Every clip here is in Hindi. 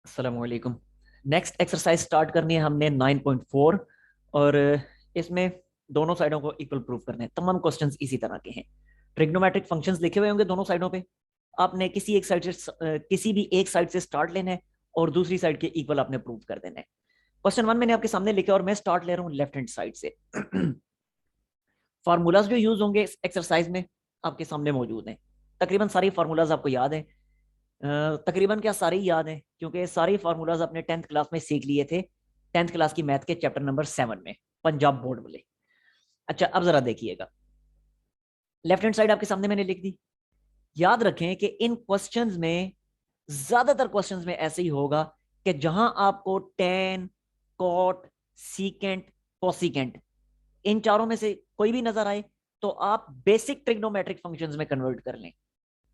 अस्सलाम वालेकुम। नेक्स्ट एक्सरसाइज स्टार्ट करनी है हमने 9.4 और इसमें दोनों साइडों को इक्वल प्रूव करना है। तमाम क्वेश्चंस इसी तरह के हैं। ट्रिग्नोमेट्रिक फंक्शंस लिखे हुए होंगे दोनों साइडों पे। आपने किसी एक साइड से किसी भी एक साइड से स्टार्ट लेना है और दूसरी साइड के इक्वल आपने प्रूव कर देना है। क्वेश्चन 1 मैंने आपके सामने लिखा और मैं स्टार्ट ले रहा हूँ लेफ्ट हैंड साइड से। फार्मूलाज जो यूज होंगे इस एक्सरसाइज में आपके सामने मौजूद हैं। तकरीबन सारी फार्मूलाज आपको याद है। तकरीबन क्या सारे ही याद हैं क्योंकि सारी फार्मूलाज अपने 10th क्लास में सीख लिए थे। 10th क्लास की मैथ के चैप्टर नंबर 7 में, पंजाब बोर्ड वाले। अच्छा, अब जरा देखिएगा, लेफ्ट हैंड साइड आपके सामने मैंने लिख दी। याद रखें कि इन क्वेश्चंस में, ज्यादातर क्वेश्चंस में ऐसे ही होगा कि जहां आपको टेन, कॉट, सीकेंट, कोसिकेंट, इन चारों में से कोई भी नजर आए तो आप बेसिक ट्रिग्नोमेट्रिक फंक्शंस में कन्वर्ट कर लें।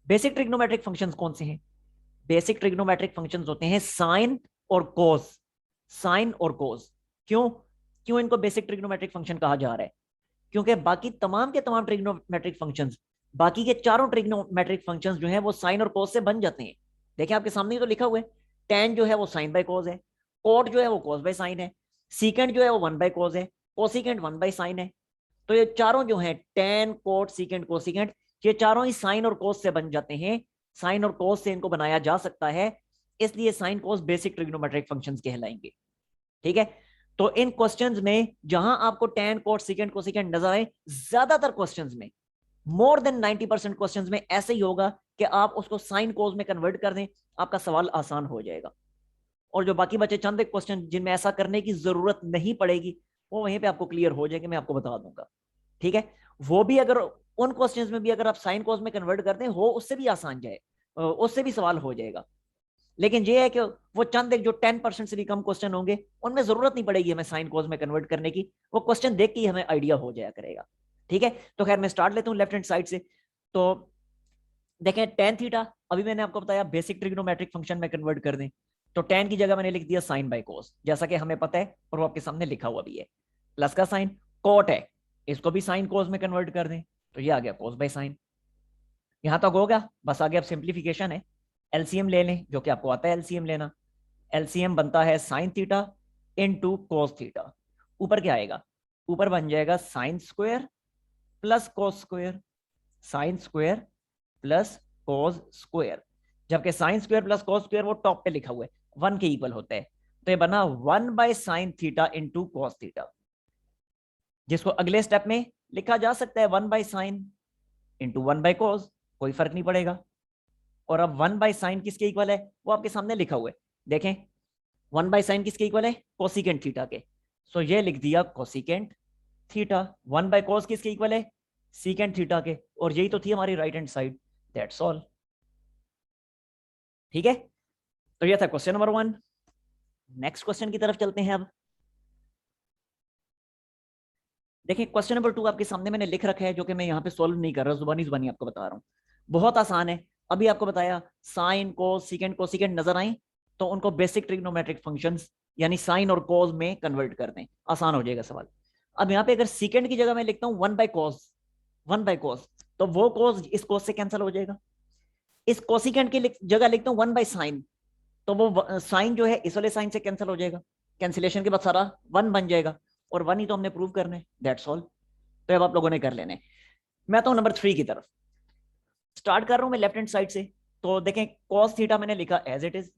बेसिक ट्रिग्नोमेट्रिक फंक्शंस कौन से हैं? बेसिक ट्रिग्नोमेट्रिक फंक्शंस होते हैं साइन और कोस। साइन और कोस। क्यों क्यों इनको बेसिक ट्रिग्नोमेट्रिक फंक्शन कहा जा रहा है? क्योंकि बाकी तमाम के तमाम ट्रिग्नोमेट्रिक फंक्शंस, बाकी के चारों ट्रिग्नोमेट्रिक फंक्शंस जो हैं वो साइन और कोस से बन जाते हैं। देखिए आपके सामने ही तो लिखा हुआ है, टेन जो है वो साइन बाय कोस है, कोट जो है वो कोस बाय साइन है, सीकेंट जो है वो वन बाय कोस है, कोसिकेंट वन बाय साइन है। तो ये चारों जो है टेन, कोट, सीकेंट, कोसिकेंट, ये चारों ही साइन और कोस से बन जाते हैं। साइन और कोस से इनको बनाया जा सकता है, इसलिए sine cos basic trigonometric functions कहलाएंगे। ठीक है, तो इन क्वेश्चंस में जहां आपको टेन, कोट, सीकेंट, कोसिकेंट नजर आए, ज्यादातर क्वेश्चंस में, मोर देन 90% क्वेश्चंस में ऐसे ही होगा कि आप उसको साइन कोस में कन्वर्ट कर दें, आपका सवाल आसान हो जाएगा। और जो बाकी बचे चंद क्वेश्चन जिनमें ऐसा करने की जरूरत नहीं पड़ेगी, वो वहीं पे आपको क्लियर हो जाएंगे, मैं आपको बता दूंगा। ठीक है, वो भी अगर उन क्वेश्चंस में भी अगर आप साइन कोस में कन्वर्ट करते हैं, हो उससे भी आसान जाए, उससे भी सवाल हो जाएगा। लेकिन ये है कि वो चंद एक जो 10% से भी कम क्वेश्चन होंगे, उनमें जरूरत नहीं पड़ेगी हमें साइन कोस में कन्वर्ट करने की, वो क्वेश्चन देख के ही हमें आइडिया हो जाया करेगा। ठीक है, तो खैर मैं स्टार्ट लेता हूँ लेफ्ट हैंड साइड से। तो देखें, टेन थीटा अभी मैंने आपको बताया बेसिक ट्रिग्नोमेट्रिक फंक्शन में कन्वर्ट कर दें, तो टेन की जगह मैंने लिख दिया साइन बाय कोस, जैसा कि हमें पता है और वो आपके सामने लिखा हुआ भी है। प्लस का साइन, कोट है, इसको भी साइन कोस में कन्वर्ट कर दें, तो ये आ गया कोस बाय साइन। यहां तक हो गया, बस आगे अब सिंप्लीफिकेशन है। एलसीएम ले लें, जो कि आपको आता है एलसीएम लेना। एलसीएम बनता है sine theta into cos theta. ऊपर क्या आएगा? ऊपर बन जाएगा sine square plus cos square, sine square plus cos square. जबकि sine square plus cos square वो टॉप पे लिखा हुआ है, वन के इक्वल होता है, तो ये बना one by sine theta into cos theta, जिसको अगले स्टेप में लिखा जा सकता है one by sine into one by cos, कोई फर्क नहीं पड़ेगा। और अब वन बाय साइन किसके इक्वल है वो आपके सामने लिखा हुआ है, देखें। वन बाय साइन किसके इक्वल है? कोसिकेंट थीटा के। सो ये लिख दिया cosecant theta. One by cos किसके इक्वल है? सीकेंट थीटा के। और यही तो थी हमारी right hand side. That's all. ठीक है, तो ये था क्वेश्चन नंबर 1। नेक्स्ट क्वेश्चन की तरफ चलते हैं अब। देखिए, क्वेश्चन नंबर 2 आपके सामने मैंने लिख रखा है, जो कि मैं यहाँ पे सोल्व नहीं कर रहा, जुबानी जुबानी आपको बता रहा हूँ। बहुत आसान है। अभी आपको बताया साइन, कोस, सीकेंट, कोसिकेंट नजर आए तो उनको बेसिक ट्रिग्नोमेट्रिक फंक्शंस यानी साइन और कोस में कन्वर्ट कर दें, आसान हो जाएगा सवाल। अब यहाँ पे अगर सीकेंट की जगह मैं लिखता हूँ one by cos, one by cos, तो वो कोस इस कोस से कैंसिल हो जाएगा। इस कोसिकेंट की जगह लिखता हूँ वन बाय साइन, तो वो साइन जो है इस वाले साइन से कैंसिल हो जाएगा। कैंसिलेशन के बाद सारा वन बन जाएगा, और वन ही तो हमने प्रूव करना है। That's all. तो अब आप लोगों ने कर लेने। मैं तो नंबर 3 की तरफ स्टार्ट कर रहा हूं, मैं लेफ्ट हैंड साइड से। तो देखें, कॉस थीटा मैंने लिखा एज इट इज,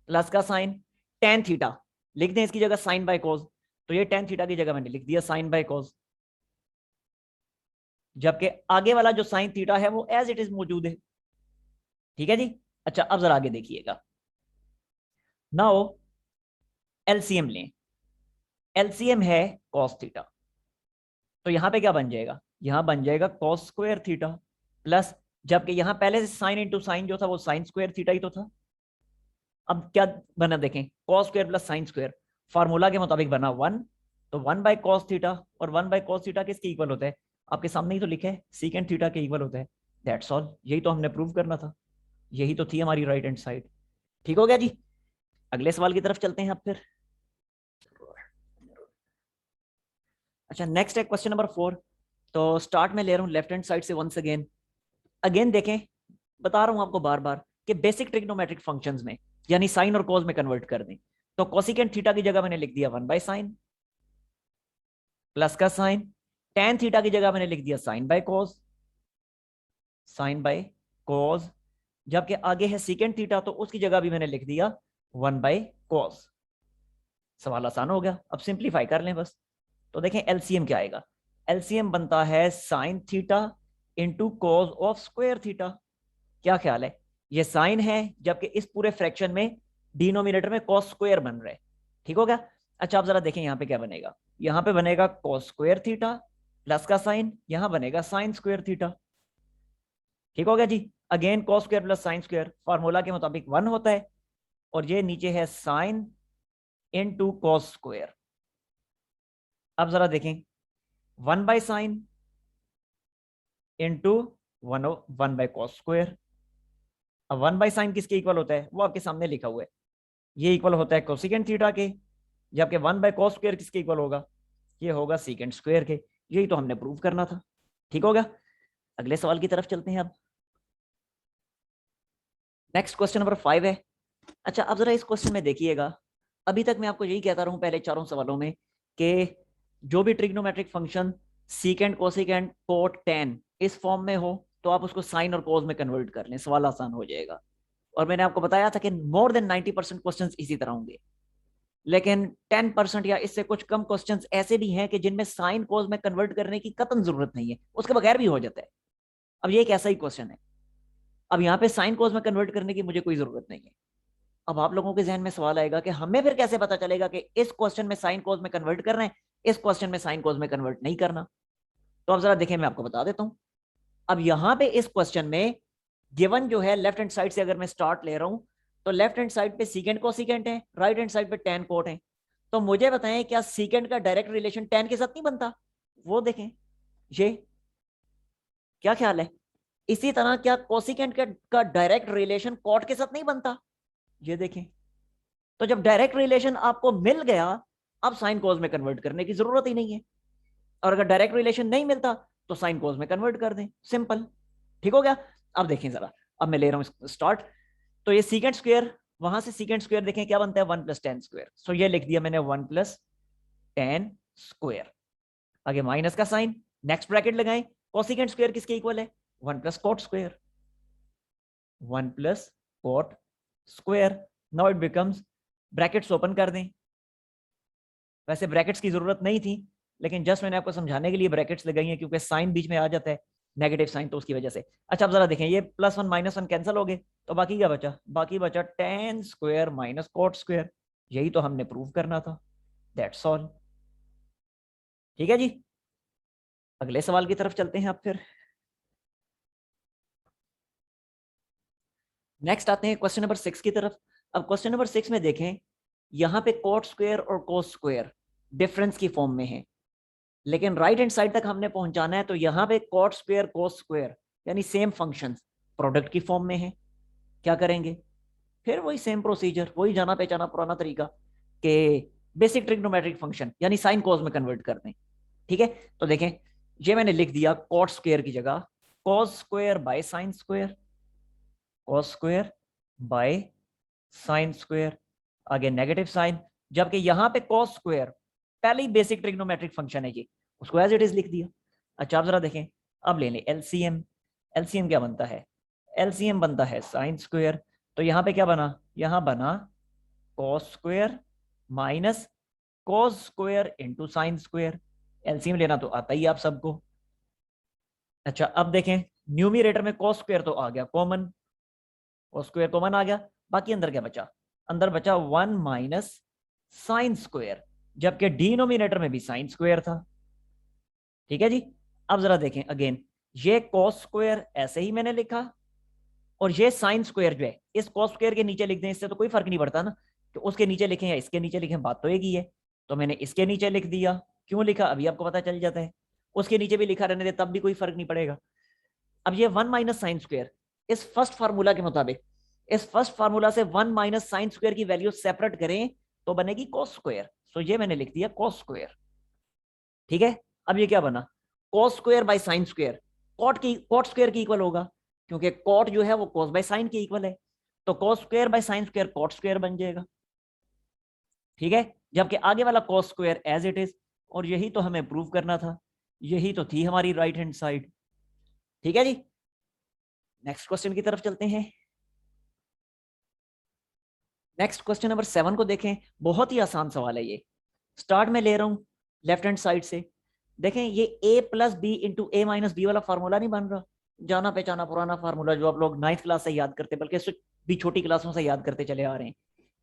प्लस का साइन, टेन थीटा लिख दें इसकी जगह साइन बाय कॉस, तो ये टेन थीटा की जगह मैंने लिख दिया साइन बाय कॉस। जबकि आगे वाला जो साइन थीटा है वो एज इट इज मौजूद है। ठीक है जी। अच्छा, अब जरा आगे देखिएगा। नाउ एलसीएम लें। एलसीएम है कॉस थीटा, तो यहां पे क्या बन जाएगा? यहां बन जाएगा कॉस स्क्वायर थीटा प्लस, जबकि यहां पहले से साइन इंटू साइन जो था वो साइन स्क्वायर थीटा ही तो था। अब क्या बना देखें, cos square plus sine square, formula के मुताबिक बना वन, तो वन बाय कॉस थीटा, और वन बाय कॉस थीटा किसके इक्वल होता है? आपके सामने ही तो लिखे है, सीकेंट थीटा के इक्वल होता है। दैट्स ऑल, यही तो हमने प्रूव करना था, यही तो थी हमारी राइट हैंड साइड। ठीक हो गया जी। अगले सवाल की तरफ चलते हैं अब फिर। अच्छा, नेक्स्ट है क्वेश्चन नंबर 4। तो स्टार्ट में ले रहा हूँ लेफ्ट हैंड साइड से वंस अगेन। अगेन देखें, बता रहा हूं आपको बार बार कि बेसिक ट्रिग्नोमेट्रिक फंक्शंस में यानी साइन और कॉस में कन्वर्ट कर दें। तो कोसिकेंट थीटा की जगह मैंने लिख दिया 1/sin प्लस का साइन, टेन थीटा की जगह मैंने लिख दिया sine by cos, sine by cos, जबकि आगे है सीकेंट थीटा तो उसकी जगह भी मैंने लिख दिया 1/cos। सवाल आसान हो गया, अब सिंप्लीफाई कर लें बस। तो देखें एलसीएम क्या आएगा, एलसीएम बनता है sine theta into cos of square theta. क्या ख्याल है, ये साइन है जबकि इस पूरे फ्रैक्शन में डिनोमिनेटर में कॉस स्क्वायर बन रहा है, ठीक हो गया। अच्छा आप जरा देखें यहाँ पे क्या बनेगा, यहाँ पे बनेगा कॉस स्क्वायर थीटा प्लस का साइन, यहाँ बनेगा साइन स्क्वायर थीटा, ठीक हो गया जी। Again cos square plus sine square formula के मुताबिक 1 होता है, और ये नीचे है साइन इनटू कॉस स्क्वायर। अब जरा देखें 1/sin इंटू 1/cos स्क्वायर। अब 1/sin किसके इक्वल होता है, वो आपके सामने लिखा हुआ है, ये इक्वल होता है कोसिकेंट थीटा के, जबकि 1/cos स्क्वायर किसके इक्वल होगा, ये होगा सीकेंट स्क्वायर के। यही तो हमने प्रूव करना था, ठीक होगा। अगले सवाल की तरफ चलते हैं अब। नेक्स्ट क्वेश्चन नंबर 5 है। अच्छा अब जरा इस क्वेश्चन में देखिएगा, अभी तक मैं आपको यही कहता रहा हूं पहले चारों सवालों में कि जो भी trigonometric function secant cosecant cot tan इस फॉर्म में हो तो आप उसको साइन और कोस में कन्वर्ट कर लें, सवाल आसान हो जाएगा। और मैंने आपको बताया था कि मोर देन 90% क्वेश्चंस इसी तरह होंगे, लेकिन 10% या इससे कुछ कम क्वेश्चंस ऐसे भी हैं कि जिनमें साइन कोस में कन्वर्ट करने की कतई जरूरत नहीं है, उसके बगैर भी हो जाता है। अब ये एक ऐसा ही क्वेश्चन है, अब यहाँ पे साइन कोस में कन्वर्ट करने की मुझे कोई जरूरत नहीं है। अब आप लोगों के जहन में सवाल आएगा कि हमें फिर कैसे पता चलेगा कि इस क्वेश्चन में साइन कोस में कन्वर्ट करना है, इस क्वेश्चन में साइन कोस में कन्वर्ट नहीं करना। तो अब जरा देखें, मैं आपको बता देता हूं। अब यहां पे इस क्वेश्चन में गिवन जो है लेफ्ट हैंड साइड से अगर मैं स्टार्ट ले रहा हूं तो लेफ्ट हैंड साइड पे सीकेंट कोसिकेंट है, राइट हैंड साइड पे टेन कोट है। तो मुझे बताएं क्या सीकेंट का डायरेक्ट रिलेशन टेन के साथ नहीं बनता, वो देखें, ये क्या ख्याल है। इसी तरह क्या कोसिकेंट का डायरेक्ट रिलेशन कॉट के साथ नहीं बनता, ये देखें। तो जब डायरेक्ट रिलेशन आपको मिल गया, अब साइन कोस में कन्वर्ट करने की जरूरत ही नहीं है, और अगर डायरेक्ट रिलेशन नहीं मिलता तो साइन कोस में कन्वर्ट कर दें, सिंपल, ठीक हो गया। अब देखें जरा, अब मैं ले रहा हूं स्टार्ट। तो ये सीकेंट स्क्वायर, वहां से सीकेंट स्क्वायर देखें क्या बनता है 1+10 स्क्वायर, सो ये लिख दिया मैंने 1+10 स्क्वायर। आगे माइनस का साइन, नेक्स्ट ब्रैकेट लगाएं, कोसिकेंट स्क्वायर किसके इक्वल है 1+कॉट स्क्वायर, 1+कॉट square. Now it becomes, brackets open कर दें, वैसे ब्रैकेट्स की जरूरत नहीं थी लेकिन जस्ट मैंने आपको समझाने के लिए ब्रैकेट्स लगाई हैं क्योंकि साइन बीच में आ जाता है, नेगेटिव साइन, तो उसकी वजह से। अच्छा अब जरा देखें, ये +1 -1 कैंसिल हो गए, तो बाकी क्या बचा, बाकी बचा tan square minus cot square. यही तो हमने प्रूव करना था, दैट्स ऑल, ठीक है जी। अगले सवाल की तरफ चलते हैं अब फिर। नेक्स्ट आते हैं क्वेश्चन नंबर 6 की तरफ। अब क्वेश्चन नंबर 6 में देखें, यहाँ पे कॉट स्क्वायर और कोस स्क्वायर डिफरेंस की फॉर्म में है, लेकिन राइट हैंड साइड तक हमने पहुंचाना है, तो यहाँ पे कॉट स्क्वायर कोस स्क्वायर यानी सेम फंक्शन प्रोडक्ट की फॉर्म में है। क्या करेंगे, फिर वही सेम प्रोसीजर, वही जाना पहचाना पुराना तरीका कि बेसिक ट्रिग्नोमेट्रिक फंक्शन यानी साइन कॉस में कन्वर्ट कर दें, ठीक है। तो देखें, ये मैंने लिख दिया कॉट स्क्वायर की जगह cos square by sine square, cos square by sine square, आगे नेगेटिव साइन, जबकि यहां पे कॉस स्क्वायर पहले ही बेसिक ट्रिग्नोमेट्रिक फंक्शन है, ये उसको एज इट इज लिख दिया। अच्छा आप जरा देखें, अब ले लें एलसीएम। एलसीएम क्या बनता है, एलसीएम बनता है साइन स्क्वायर, तो यहां पे क्या बना, यहां बना cos square minus cos square into sine square. LCM लेना तो आता ही आप सबको। अच्छा अब देखें, न्यूमिरेटर में कॉस स्क्वायर तो आ गया कॉमन, कॉस स्क्वायर कॉमन आ गया, बाकी अंदर क्या बचा, अंदर बचा 1 माइनस साइन स्क्वायर, जबकि डिनोमिनेटर में भी साइन स्क्वायर था, ठीक है जी। अब जरा देखें अगेन, ये कॉस स्क्वायर ऐसे ही मैंने लिखा, और ये साइन स्क्वायर जो है इस कॉस स्क्वायर के नीचे लिख दें, इससे तो कोई फर्क नहीं पड़ता ना कि उसके नीचे लिखें या इसके नीचे लिखें, बात तो एक ही है। तो मैंने इसके नीचे लिख दिया, क्यों लिखा अभी आपको पता चल जाता है, उसके नीचे भी लिखा रहने दे तब भी कोई फर्क नहीं पड़ेगा। अब ये 1 माइनस साइन स्क्वायर, इस फर्स्ट फार्मूला के मुताबिक, इस फर्स्ट फार्मूला से 1 माइनस साइन स्क्वायर की वैल्यू सेपरेट करें तो बनेगी कॉस स्क्वायर, सो ये मैंने लिख दिया कॉस स्क्वायर, ठीक है। अब ये क्या बना, cos square by sine square, cot square की इक्वल होगा, क्योंकि कॉट जो है वो कॉस बाय साइन की इक्वल है। तो cos square by sine square cot square बन जाएगा, ठीक है, जबकि आगे वाला cos square as it is, और यही तो हमें प्रूव करना था, यही तो थी हमारी राइट हैंड साइड। ठीक है जी, नेक्स्ट क्वेश्चन की तरफ चलते हैं। नेक्स्ट क्वेश्चन नंबर 7 को देखें, बहुत ही आसान सवाल है ये। स्टार्ट में ले रहा हूं लेफ्ट हैंड साइड से, देखें ये a plus B into A minus B वाला फार्मूला नहीं बन रहा, जाना पहचाना पुराना फार्मूला जो आप लोग 9th क्लास से याद करते, बल्कि भी छोटी क्लासों से याद करते चले आ रहे हैं।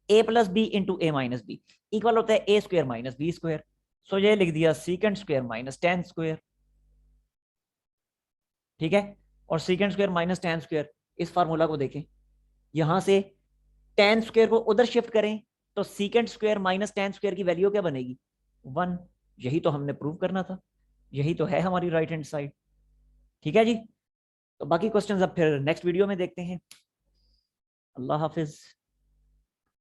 a plus B into A minus B equal होता है A square minus B square. So ये लिख दिया secant square minus tan square, ठीक है। और secant square minus tan square, इस फार्मूला को देखें, यहां से टेन स्क्वायर को उधर शिफ्ट करें तो सीकेंड स्क्वायर माइनस टेन स्क्वायर की वैल्यू क्या बनेगी, 1। यही तो हमने प्रूव करना था, यही तो है हमारी राइट हैंड साइड। ठीक है जी, तो बाकी क्वेश्चंस अब फिर नेक्स्ट वीडियो में देखते हैं। अल्लाह हाफिज।